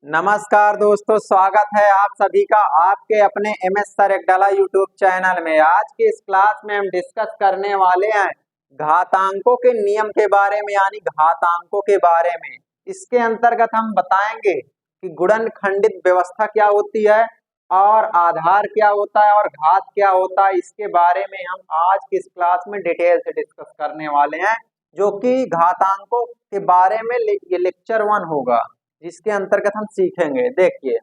नमस्कार दोस्तों, स्वागत है आप सभी का आपके अपने MS सर एकडाला यूट्यूब चैनल में। आज की इस क्लास में हम डिस्कस करने वाले हैं घातांकों के नियम के बारे में, यानी घातांकों के बारे में। इसके अंतर्गत हम बताएंगे कि गुणनखंडित व्यवस्था क्या होती है और आधार क्या होता है और घात क्या होता है। इसके बारे में हम आज की इस क्लास में डिटेल से डिस्कस करने वाले हैं, जो कि घातांकों के बारे में ये लेक्चर 1 होगा, जिसके अंतर्गत हम सीखेंगे। देखिए,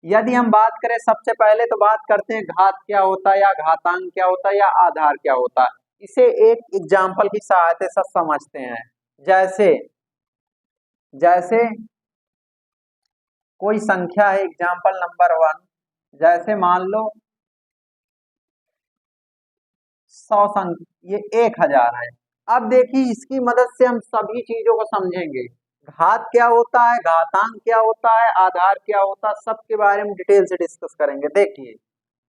यदि हम बात करें, सबसे पहले तो बात करते हैं घात क्या होता है या घातांक क्या होता है या आधार क्या होता है। इसे एक एग्जाम्पल की सहायता से समझते हैं। जैसे जैसे कोई संख्या है, एग्जाम्पल नंबर 1, जैसे मान लो 100 संख्या, ये 1000 है। अब देखिए, इसकी मदद से हम सभी चीजों को समझेंगे। घात क्या होता है, घातांक क्या होता है, आधार क्या होता है, सबके बारे में डिटेल से डिस्कस करेंगे। देखिए,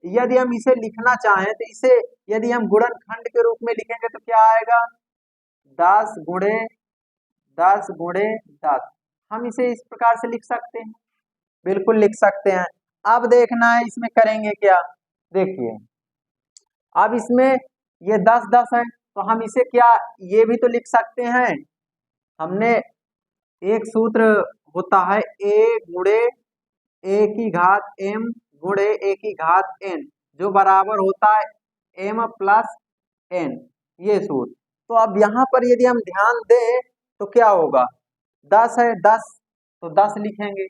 यदि हम इसे लिखना चाहें तो इसे यदि हम गुणनखंड के रूप में लिखेंगे तो क्या आएगा, 10 गुणे 10 गुणे 10। हम इसे इस प्रकार से लिख सकते हैं, बिल्कुल लिख सकते हैं। अब देखना है इसमें करेंगे क्या। देखिए, अब इसमें ये 10 10 है, तो हम इसे क्या, ये भी तो लिख सकते हैं। हमने एक सूत्र होता है a गुणे a की घात m गुणे a की घात n, जो बराबर होता है m प्लस n, ये सूत्र। तो अब यहाँ पर यदि हम ध्यान दें तो क्या होगा, 10 है, 10 तो 10 लिखेंगे।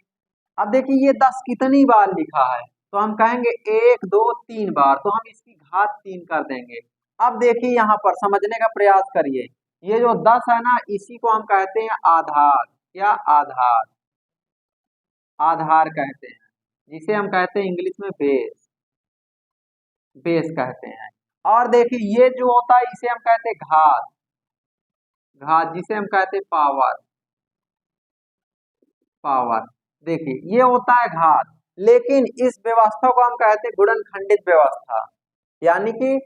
अब देखिए, ये 10 कितनी बार लिखा है, तो हम कहेंगे 1 2 3 बार, तो हम इसकी घात 3 कर देंगे। अब देखिए, यहाँ पर समझने का प्रयास करिए। ये जो 10 है ना, इसी को हम कहते हैं आधार या आधार आधार कहते हैं, जिसे हम कहते हैं इंग्लिश में बेस, बेस कहते हैं। और देखिए, ये जो होता है इसे हम कहते हैं घात, घात जिसे हम कहते हैं पावर, पावर। देखिए, ये होता है घात, लेकिन इस व्यवस्था को हम कहते हैं गुणनखंडित व्यवस्था, यानी कि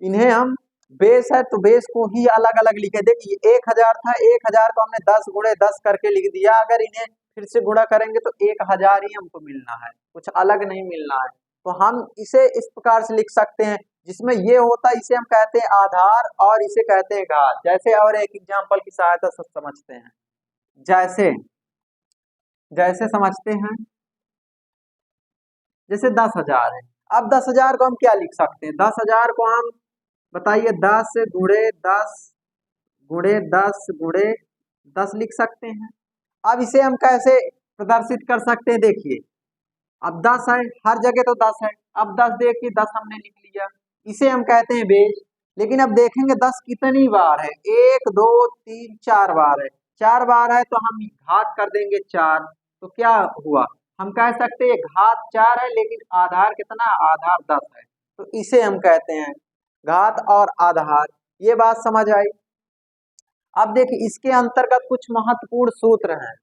इन्हें हम बेस है तो बेस को ही अलग अलग लिखे। देखिए, 1000 था, 1000 को हमने 10 गुणे 10 करके लिख दिया। अगर इन्हें फिर से गुणा करेंगे तो 1000 ही हमको मिलना है, कुछ अलग नहीं मिलना है। तो हम इसे इस प्रकार से लिख सकते हैं, जिसमें ये होता है इसे हम कहते हैं आधार और इसे कहते हैं घात। जैसे और एक एग्जाम्पल की सहायता से समझते हैं। जैसे जैसे समझते हैं, जैसे 10,000 है। अब 10,000 को हम क्या लिख सकते हैं, 10,000 को हम बताइए 10 गुणे 10 गुणे 10 गुणे 10 लिख सकते हैं। अब इसे हम कैसे प्रदर्शित कर सकते हैं, देखिए, अब 10 है, हर जगह तो 10 है। अब 10 देखिए, 10 हमने लिख लिया, इसे हम कहते हैं बेस। लेकिन अब देखेंगे 10 कितनी बार है, 1 2 3 4 बार है। 4 बार है तो हम घात कर देंगे 4, तो क्या हुआ, हम कह सकते हैं घात 4 है, लेकिन आधार कितना, आधार 10 है। तो इसे हम कहते हैं घात और आधार। ये बात समझ आई। अब देखिए, इसके अंतर्गत कुछ महत्वपूर्ण सूत्र हैं।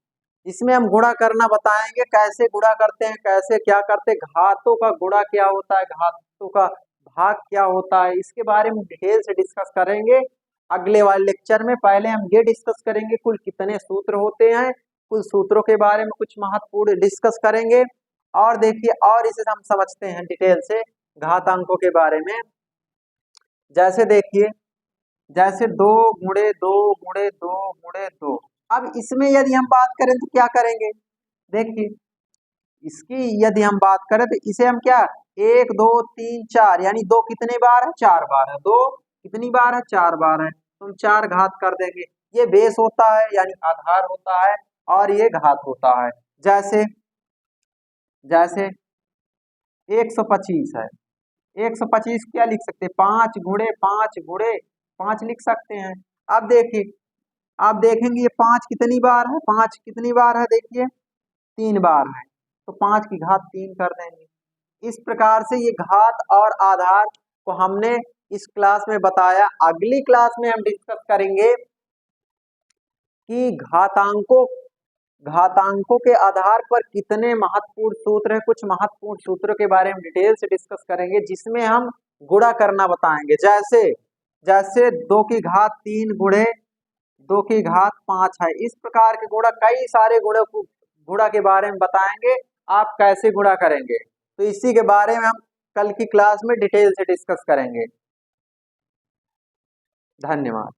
इसमें हम गुणा करना बताएंगे, कैसे गुणा करते हैं, कैसे क्या करते हैं, घातों का गुणा क्या होता है, घातों का भाग क्या होता है, इसके बारे में डिटेल से डिस्कस करेंगे अगले वाले लेक्चर में। पहले हम ये डिस्कस करेंगे कुल कितने सूत्र होते हैं, कुल सूत्रों के बारे में कुछ महत्वपूर्ण डिस्कस करेंगे। और देखिए, और इसे हम समझते हैं डिटेल से घातांकों के बारे में। जैसे देखिए, जैसे 2 गुणे 2 गुणे 2 गुणे 2। अब इसमें यदि हम बात करें तो क्या करेंगे, देखिए, इसकी यदि हम बात करें तो इसे हम क्या, 1 2 3 4, यानी 2 कितने बार है, 4 बार है। 2 कितनी बार है, 4 बार है, तो हम 4 घात कर देंगे। ये बेस होता है, यानी आधार होता है, और ये घात होता है। जैसे जैसे 125 है, 125 क्या लिख सकते हैं, 5 गुणे 5 गुणे 5 लिख सकते हैं। अब देखिए, आप देखेंगे ये 5 कितनी बार है, 5 कितनी बार है, देखिए 3 बार है, तो 5 की घात 3 कर देंगे। इस प्रकार से ये घात और आधार को हमने इस क्लास में बताया। अगली क्लास में हम डिस्कस करेंगे कि घातांकों के आधार पर कितने महत्वपूर्ण सूत्र हैं। कुछ महत्वपूर्ण सूत्रों के बारे में डिटेल से डिस्कस करेंगे, जिसमें हम गुणा करना बताएंगे। जैसे जैसे 2 की घात 3 गुणे 2 की घात 5 है। इस प्रकार के गुणा, कई सारे गुणा के बारे में बताएंगे, आप कैसे गुणा करेंगे। तो इसी के बारे में हम कल की क्लास में डिटेल से डिस्कस करेंगे। धन्यवाद।